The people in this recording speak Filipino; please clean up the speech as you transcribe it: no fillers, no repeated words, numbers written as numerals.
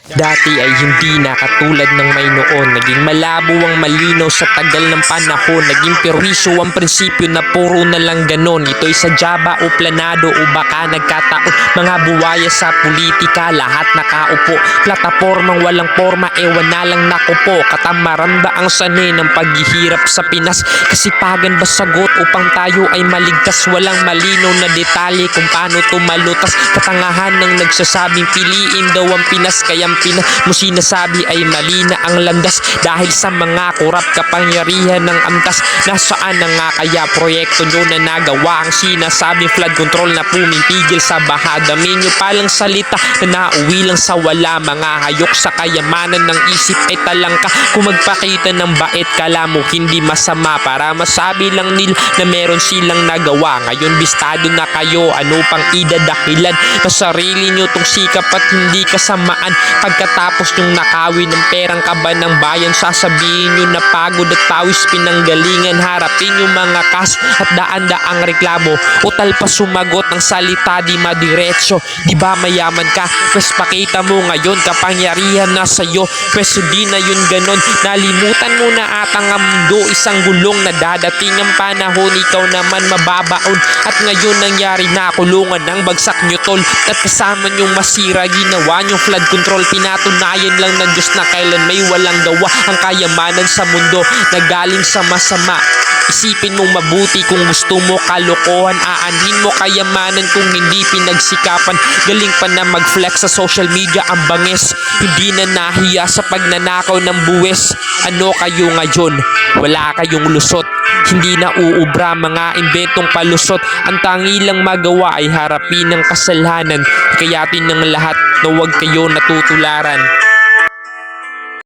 Dati ay hindi na katulad ng may noon. Naging malabo ang malinaw sa tagal ng panahon. Naging perwisyo ang prinsipyo na puro na lang ganon. Ito'y sadya ba o planado o baka nagkataon? Mga buwaya sa politika, lahat nakaupo. Platapormang walang forma, ewan na lang nakupo. Katamaran ba ang sanay ng paghihirap sa Pinas? Kasipagan ba sagot upang tayo ay maligtas? Walang malinaw na detalye kung paano tumalutas. Katangahan ng nagsasabing piliin daw ang Pinas, kaya mo sinasabi ay mali na ang landas dahil sa mga korap kapangyarihan ng antas. Nasaan na nga kaya proyekto nyo na nagawa? Ang sinasabing flood control na pumipigil sa baha. Dami nyo palang salita na nauwi lang sa wala. Mga hayok sa kayamanan ng isip ay talangka. Kung magpakita ng bait kala mo hindi masama para masabi lang nila na meron silang nagawa. Ngayon bistado na kayo, ano pang idadahilan na sarili nyo tong sikap at hindi kasamaan? Pagkatapos nyong nakawin ng perang kaban ng bayan, sasabihin nyo na pagod at pawis pinanggalingan. Harapin yung mga kas at daan-daang reklamo o talpa sumagot ng salita di madiretso. Di ba mayaman ka? Pwes pakita mo ngayon kapangyarihan na sa'yo. Pwes di na yun ganon. Nalimutan mo na atang ang mundo isang gulong na dadating ang panahon ikaw naman mababaon. At ngayon nangyari na kulungan ng bagsak nyo tol. At kasama nyong masira ginawa nyong flood control. Pinatunayan lang ng Diyos na kailan may walang gawa ang kayamanan sa mundo na galing sa masama. Isipin mong mabuti kung gusto mo kalokohan. Aanhin mo kayamanan kung hindi pinagsikapan. Galing pa na mag-flex sa social media ang banges. Hindi na nahiya sa pagnanakaw ng buwes. Ano kayo ngayon? Wala kayong lusot. Hindi na uubra mga imbentong palusot. Ang tangi lang magawa ay harapin ng kasalanan. Kayatin ng lahat na huwag kayo natutularan.